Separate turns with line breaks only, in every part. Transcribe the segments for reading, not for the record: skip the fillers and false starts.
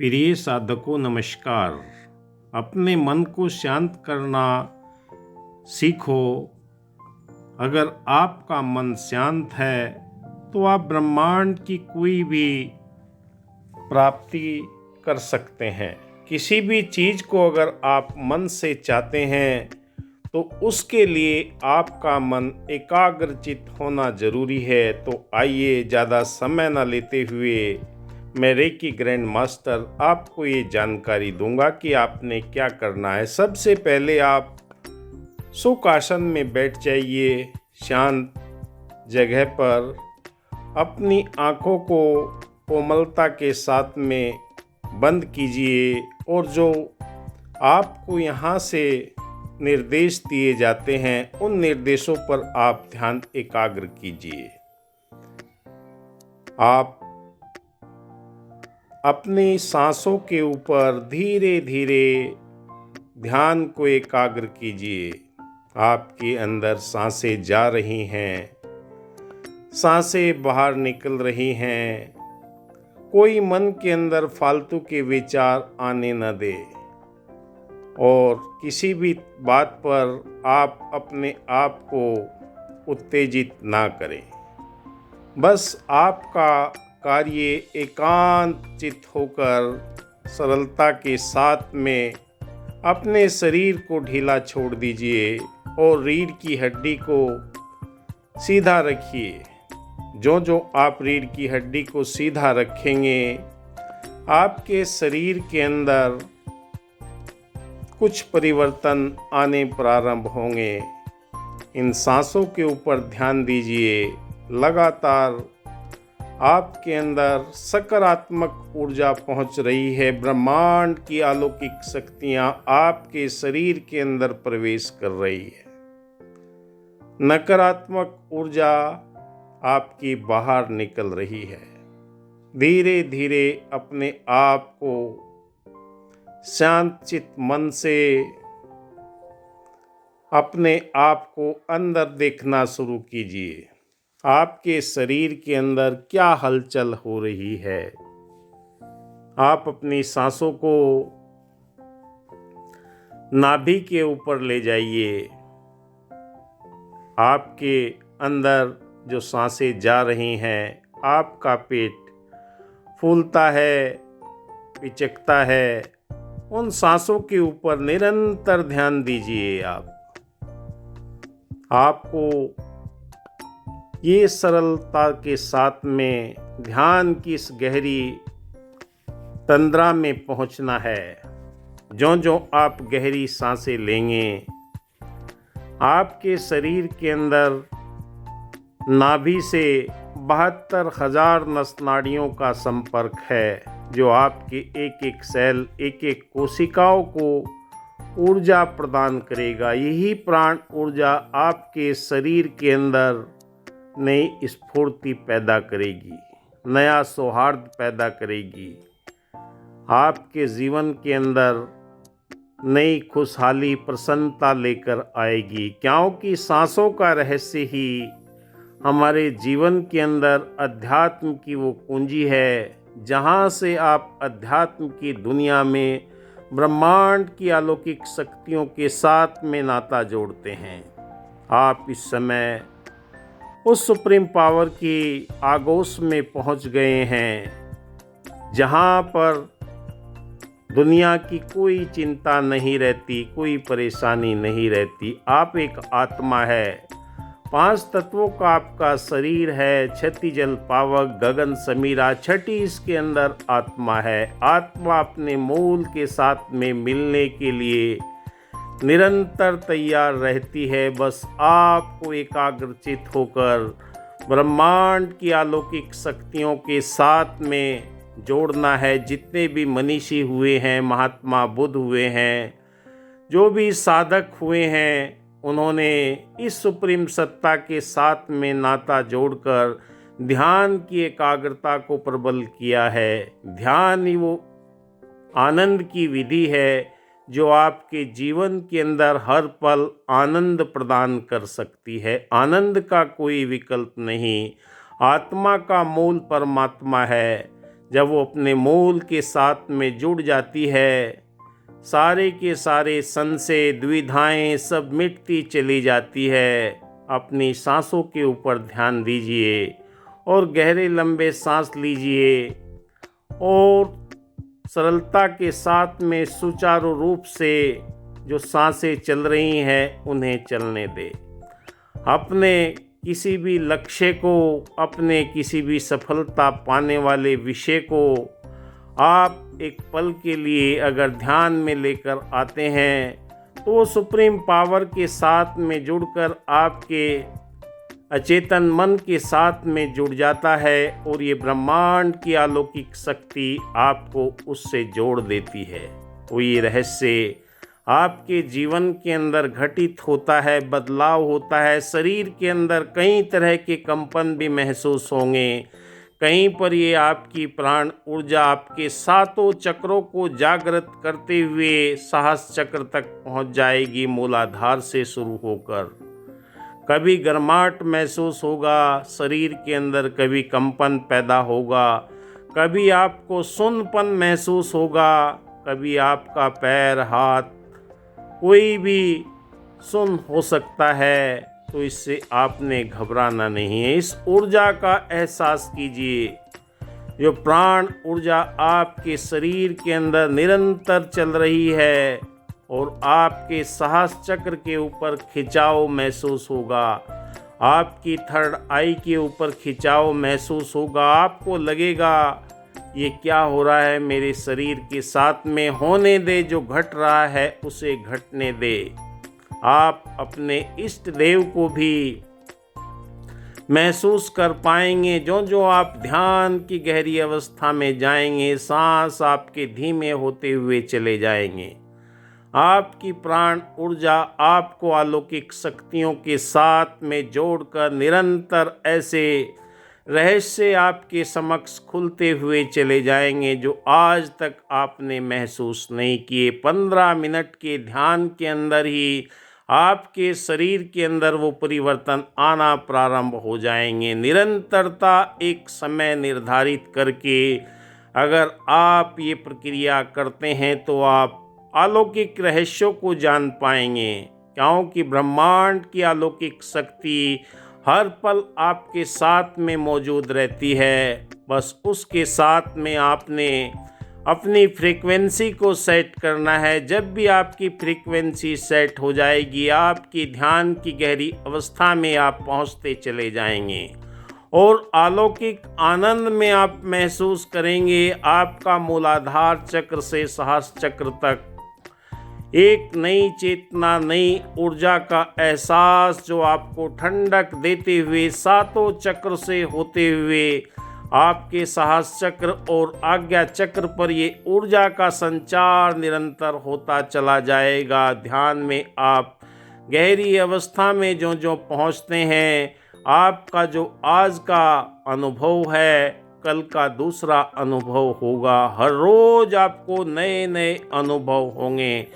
प्रिय साधकों नमस्कार। अपने मन को शांत करना सीखो। अगर आपका मन शांत है तो आप ब्रह्मांड की कोई भी प्राप्ति कर सकते हैं। किसी भी चीज़ को अगर आप मन से चाहते हैं तो उसके लिए आपका मन एकाग्रचित होना जरूरी है। तो आइए ज़्यादा समय न लेते हुए मैं रेकी ग्रैंड मास्टर आपको ये जानकारी दूंगा कि आपने क्या करना है। सबसे पहले आप सुख आसन में बैठ जाइए, शांत जगह पर अपनी आँखों को कोमलता के साथ में बंद कीजिए और जो आपको यहाँ से निर्देश दिए जाते हैं उन निर्देशों पर आप ध्यान एकाग्र कीजिए। आप अपनी सांसों के ऊपर धीरे धीरे ध्यान को एकाग्र कीजिए। आपके अंदर सांसें जा रही हैं, सांसें बाहर निकल रही हैं। कोई मन के अंदर फालतू के विचार आने न दे और किसी भी बात पर आप अपने आप को उत्तेजित ना करें। बस आपका कार्य एकांत चित होकर सरलता के साथ में अपने शरीर को ढीला छोड़ दीजिए और रीढ़ की हड्डी को सीधा रखिए। जो आप रीढ़ की हड्डी को सीधा रखेंगे आपके शरीर के अंदर कुछ परिवर्तन आने प्रारंभ होंगे। इन सांसों के ऊपर ध्यान दीजिए। लगातार आपके अंदर सकारात्मक ऊर्जा पहुंच रही है। ब्रह्मांड की अलौकिक शक्तियां आपके शरीर के अंदर प्रवेश कर रही है। नकारात्मक ऊर्जा आपकी बाहर निकल रही है। धीरे धीरे अपने आप को शांत चित्त मन से अपने आप को अंदर देखना शुरू कीजिए। आपके शरीर के अंदर क्या हलचल हो रही है। आप अपनी सांसों को नाभि के ऊपर ले जाइए। आपके अंदर जो सांसें जा रही हैं, आपका पेट फूलता है, पिचकता है। उन सांसों के ऊपर निरंतर ध्यान दीजिए। आपको ये सरलता के साथ में ध्यान की इस गहरी तंद्रा में पहुंचना है। जो आप गहरी सांसें लेंगे आपके शरीर के अंदर नाभि से 72,000 नस नाड़ियों का संपर्क है, जो आपके एक एक सेल, एक एक कोशिकाओं को ऊर्जा प्रदान करेगा। यही प्राण ऊर्जा आपके शरीर के अंदर नई स्फूर्ति पैदा करेगी, नया सौहार्द पैदा करेगी। आपके जीवन के अंदर नई खुशहाली, प्रसन्नता लेकर आएगी, क्योंकि सांसों का रहस्य ही हमारे जीवन के अंदर अध्यात्म की वो कुंजी है, जहाँ से आप अध्यात्म की दुनिया में ब्रह्मांड की अलौकिक शक्तियों के साथ में नाता जोड़ते हैं। आप इस समय उस सुप्रीम पावर की आगोश में पहुंच गए हैं, जहां पर दुनिया की कोई चिंता नहीं रहती, कोई परेशानी नहीं रहती। आप एक आत्मा है। 5 तत्वों का आपका शरीर है। छठी जल पावक गगन समीरा, छठी इसके अंदर आत्मा है। आत्मा अपने मूल के साथ में मिलने के लिए निरंतर तैयार रहती है। बस आपको एकाग्रचित होकर ब्रह्मांड की अलौकिक शक्तियों के साथ में जोड़ना है। जितने भी मनीषी हुए हैं, महात्मा बुद्ध हुए हैं, जो भी साधक हुए हैं, उन्होंने इस सुप्रीम सत्ता के साथ में नाता जोड़कर ध्यान की एकाग्रता को प्रबल किया है। ध्यान ही वो आनंद की विधि है जो आपके जीवन के अंदर हर पल आनंद प्रदान कर सकती है। आनंद का कोई विकल्प नहीं। आत्मा का मूल परमात्मा है। जब वो अपने मूल के साथ में जुड़ जाती है, सारे के सारे संशय द्विधाएं सब मिटती चली जाती है। अपनी सांसों के ऊपर ध्यान दीजिए और गहरे लंबे सांस लीजिए और सरलता के साथ में सुचारू रूप से जो सांसें चल रही हैं उन्हें चलने दें। अपने किसी भी लक्ष्य को, अपने किसी भी सफलता पाने वाले विषय को आप एक पल के लिए अगर ध्यान में लेकर आते हैं तो वो सुप्रीम पावर के साथ में जुड़कर आपके अचेतन मन के साथ में जुड़ जाता है और ये ब्रह्मांड की अलौकिक शक्ति आपको उससे जोड़ देती है। वो ये रहस्य आपके जीवन के अंदर घटित होता है, बदलाव होता है। शरीर के अंदर कई तरह के कंपन भी महसूस होंगे। कहीं पर ये आपकी प्राण ऊर्जा आपके सातों चक्रों को जागृत करते हुए साहस चक्र तक पहुंच जाएगी, मूलाधार से शुरू होकर। कभी गर्माहट महसूस होगा शरीर के अंदर, कभी कंपन पैदा होगा, कभी आपको सुन्नपन महसूस होगा, कभी आपका पैर हाथ कोई भी सुन्न हो सकता है। तो इससे आपने घबराना नहीं है। इस ऊर्जा का एहसास कीजिए, जो प्राण ऊर्जा आपके शरीर के अंदर निरंतर चल रही है और आपके साहस चक्र के ऊपर खिंचाव महसूस होगा, आपकी थर्ड आई के ऊपर खिंचाव महसूस होगा। आपको लगेगा ये क्या हो रहा है मेरे शरीर के साथ में, होने दे, जो घट रहा है उसे घटने दे। आप अपने इष्ट देव को भी महसूस कर पाएंगे। जो जो आप ध्यान की गहरी अवस्था में जाएंगे, सांस आपके धीमे होते हुए चले जाएंगे। आपकी प्राण ऊर्जा आपको अलौकिक शक्तियों के साथ में जोड़कर निरंतर ऐसे रहस्य आपके समक्ष खुलते हुए चले जाएंगे जो आज तक आपने महसूस नहीं किए। 15 मिनट के ध्यान के अंदर ही आपके शरीर के अंदर वो परिवर्तन आना प्रारंभ हो जाएंगे। निरंतरता एक समय निर्धारित करके अगर आप ये प्रक्रिया करते हैं तो आप अलौकिक रहस्यों को जान पाएंगे, क्योंकि ब्रह्मांड की अलौकिक शक्ति हर पल आपके साथ में मौजूद रहती है। बस उसके साथ में आपने अपनी फ्रीक्वेंसी को सेट करना है। जब भी आपकी फ्रीक्वेंसी सेट हो जाएगी, आपकी ध्यान की गहरी अवस्था में आप पहुंचते चले जाएंगे और अलौकिक आनंद में आप महसूस करेंगे। आपका मूलाधार चक्र से सहस्र चक्र तक एक नई चेतना, नई ऊर्जा का एहसास जो आपको ठंडक देते हुए सातों चक्र से होते हुए आपके साहस चक्र और आज्ञा चक्र पर ये ऊर्जा का संचार निरंतर होता चला जाएगा। ध्यान में आप गहरी अवस्था में जो जो पहुंचते हैं, आपका जो आज का अनुभव है कल का दूसरा अनुभव होगा। हर रोज आपको नए नए अनुभव होंगे।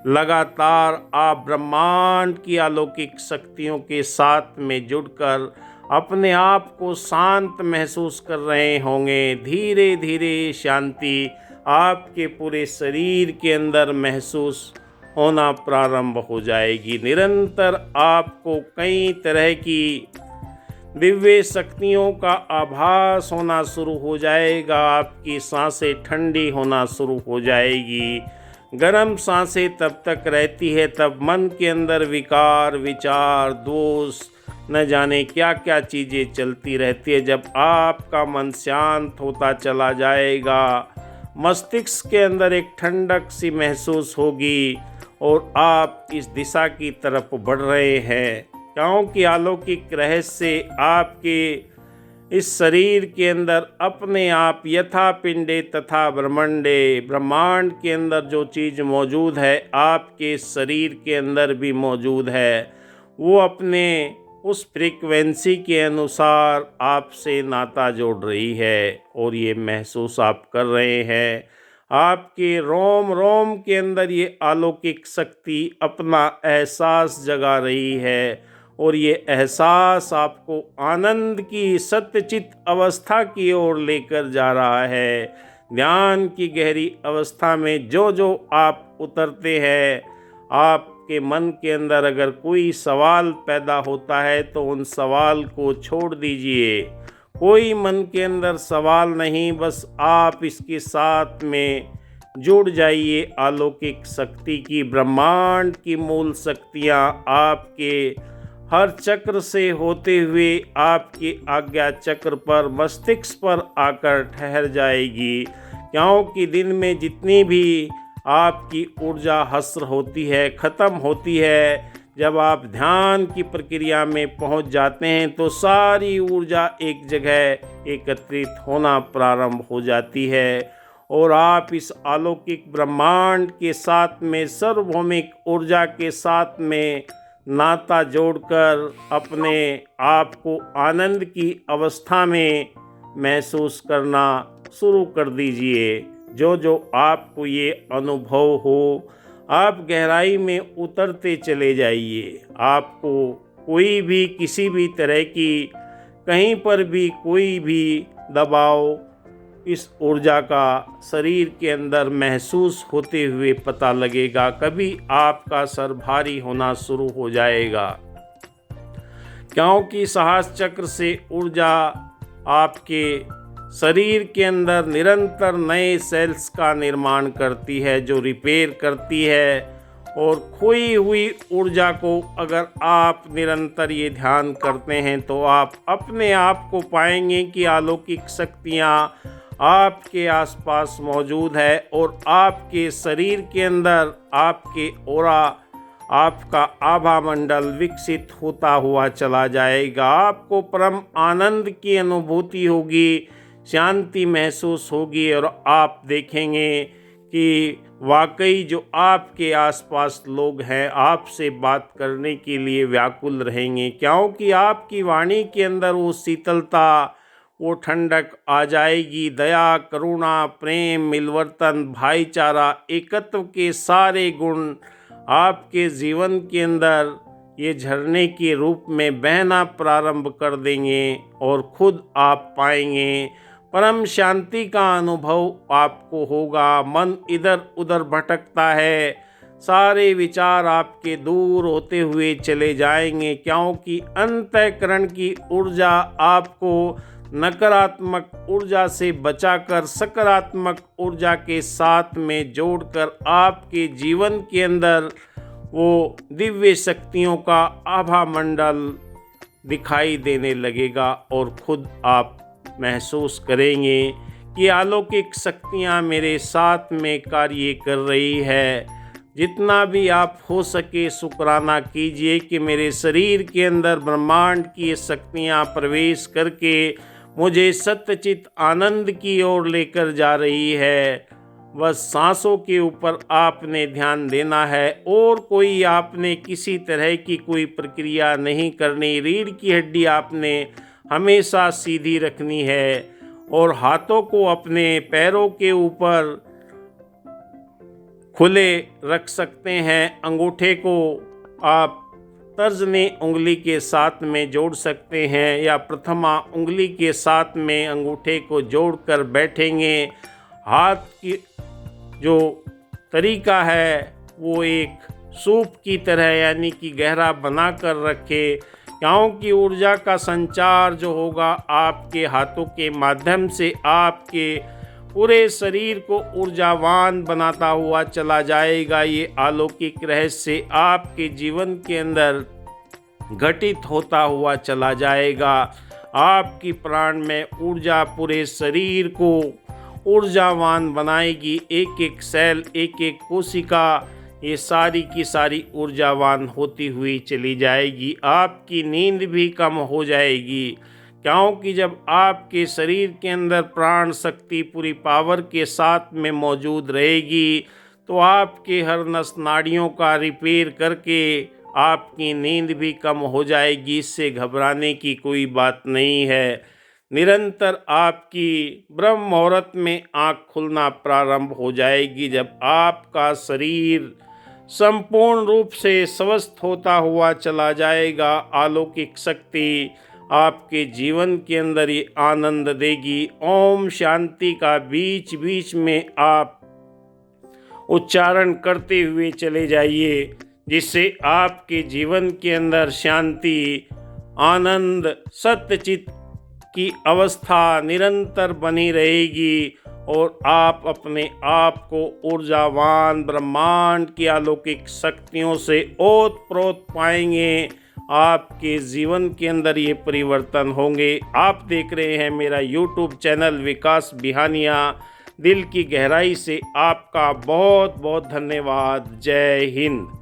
लगातार आप ब्रह्मांड की अलौकिक शक्तियों के साथ में जुड़कर अपने आप को शांत महसूस कर रहे होंगे। धीरे धीरे शांति आपके पूरे शरीर के अंदर महसूस होना प्रारंभ हो जाएगी। निरंतर आपको कई तरह की दिव्य शक्तियों का आभास होना शुरू हो जाएगा। आपकी सांसें ठंडी होना शुरू हो जाएगी। गर्म सांसें तब तक रहती है तब मन के अंदर विकार, विचार, दोष, न जाने क्या क्या चीज़ें चलती रहती है। जब आपका मन शांत होता चला जाएगा, मस्तिष्क के अंदर एक ठंडक सी महसूस होगी और आप इस दिशा की तरफ बढ़ रहे हैं, क्योंकि अलौकिक रहस्य आपके इस शरीर के अंदर अपने आप यथा पिंडे तथा ब्रह्मांडे, ब्रह्मांड के अंदर जो चीज़ मौजूद है आपके शरीर के अंदर भी मौजूद है। वो अपने उस फ्रीक्वेंसी के अनुसार आपसे नाता जोड़ रही है और ये महसूस आप कर रहे हैं। आपके रोम रोम के अंदर ये अलौकिक शक्ति अपना एहसास जगा रही है और ये एहसास आपको आनंद की सत्यचित अवस्था की ओर लेकर जा रहा है। ध्यान की गहरी अवस्था में जो जो आप उतरते हैं, आपके मन के अंदर अगर कोई सवाल पैदा होता है तो उन सवाल को छोड़ दीजिए। कोई मन के अंदर सवाल नहीं, बस आप इसके साथ में जुड़ जाइए। अलौकिक शक्ति की, ब्रह्मांड की मूल शक्तियाँ आपके हर चक्र से होते हुए आपके आज्ञा चक्र पर, मस्तिष्क पर आकर ठहर जाएगी। क्योंकि दिन में जितनी भी आपकी ऊर्जा हस्र होती है, ख़त्म होती है, जब आप ध्यान की प्रक्रिया में पहुंच जाते हैं तो सारी ऊर्जा एक जगह एकत्रित होना प्रारंभ हो जाती है और आप इस अलौकिक ब्रह्मांड के साथ में, सार्वभौमिक ऊर्जा के साथ में नाता जोड़कर अपने आप को आनंद की अवस्था में महसूस करना शुरू कर दीजिए। जो जो आपको ये अनुभव हो, आप गहराई में उतरते चले जाइए। आपको कोई भी किसी भी तरह की, कहीं पर भी कोई भी दबाव इस ऊर्जा का शरीर के अंदर महसूस होते हुए पता लगेगा। कभी आपका सर भारी होना शुरू हो जाएगा, क्योंकि साहस चक्र से ऊर्जा आपके शरीर के अंदर निरंतर नए सेल्स का निर्माण करती है, जो रिपेयर करती है। और खोई हुई ऊर्जा को अगर आप निरंतर ये ध्यान करते हैं तो आप अपने आप को पाएंगे कि अलौकिक शक्तियाँ आपके आसपास मौजूद है और आपके शरीर के अंदर आपके ऑरा, आपका आभा मंडल विकसित होता हुआ चला जाएगा। आपको परम आनंद की अनुभूति होगी, शांति महसूस होगी और आप देखेंगे कि वाकई जो आपके आसपास लोग हैं आपसे बात करने के लिए व्याकुल रहेंगे, क्योंकि आपकी वाणी के अंदर वो शीतलता, वो ठंडक आ जाएगी। दया, करुणा, प्रेम, मिलवर्तन, भाईचारा, एकत्व के सारे गुण आपके जीवन के अंदर ये झरने के रूप में बहना प्रारंभ कर देंगे और खुद आप पाएंगे परम शांति का अनुभव आपको होगा। मन इधर उधर भटकता है, सारे विचार आपके दूर होते हुए चले जाएंगे, क्योंकि अंतःकरण की ऊर्जा आपको नकारात्मक ऊर्जा से बचाकर सकारात्मक ऊर्जा के साथ में जोड़कर आपके जीवन के अंदर वो दिव्य शक्तियों का आभा मंडल दिखाई देने लगेगा और खुद आप महसूस करेंगे कि अलौकिक शक्तियाँ मेरे साथ में कार्य कर रही है। जितना भी आप हो सके शुक्राना कीजिए कि मेरे शरीर के अंदर ब्रह्मांड की ये शक्तियाँ प्रवेश करके मुझे सत्यचित आनंद की ओर लेकर जा रही है। बस सांसों के ऊपर आपने ध्यान देना है और कोई आपने किसी तरह की कोई प्रक्रिया नहीं करनी। रीढ़ की हड्डी आपने हमेशा सीधी रखनी है और हाथों को अपने पैरों के ऊपर खुले रख सकते हैं। अंगूठे को आप तर्जनी उंगली के साथ में जोड़ सकते हैं या प्रथमा उंगली के साथ में अंगूठे को जोड़कर बैठेंगे। हाथ की जो तरीका है वो एक सूप की तरह यानी कि गहरा बना कर रखे, क्योंकि ऊर्जा का संचार जो होगा आपके हाथों के माध्यम से आपके पूरे शरीर को ऊर्जावान बनाता हुआ चला जाएगा। ये अलौकिक रहस्य आपके जीवन के अंदर घटित होता हुआ चला जाएगा। आपकी प्राण में ऊर्जा पूरे शरीर को ऊर्जावान बनाएगी। एक एक सेल, एक एक कोशिका, ये सारी की सारी ऊर्जावान होती हुई चली जाएगी। आपकी नींद भी कम हो जाएगी, क्योंकि जब आपके शरीर के अंदर प्राण शक्ति पूरी पावर के साथ में मौजूद रहेगी तो आपके हर नस नाड़ियों का रिपेयर करके आपकी नींद भी कम हो जाएगी। इससे घबराने की कोई बात नहीं है। निरंतर आपकी ब्रह्म मुहूर्त में आँख खुलना प्रारंभ हो जाएगी। जब आपका शरीर संपूर्ण रूप से स्वस्थ होता हुआ चला जाएगा। अलौकिक शक्ति आपके जीवन के अंदर ये आनंद देगी। ओम शांति का बीच बीच में आप उच्चारण करते हुए चले जाइए, जिससे आपके जीवन के अंदर शांति, आनंद, सत्यचित की अवस्था निरंतर बनी रहेगी और आप अपने आप को ऊर्जावान ब्रह्मांड की अलौकिक शक्तियों से ओत-प्रोत पाएंगे। आपके जीवन के अंदर ये परिवर्तन होंगे। आप देख रहे हैं मेरा यूट्यूब चैनल विकास बिहानिया। दिल की गहराई से आपका बहुत बहुत धन्यवाद। जय हिंद।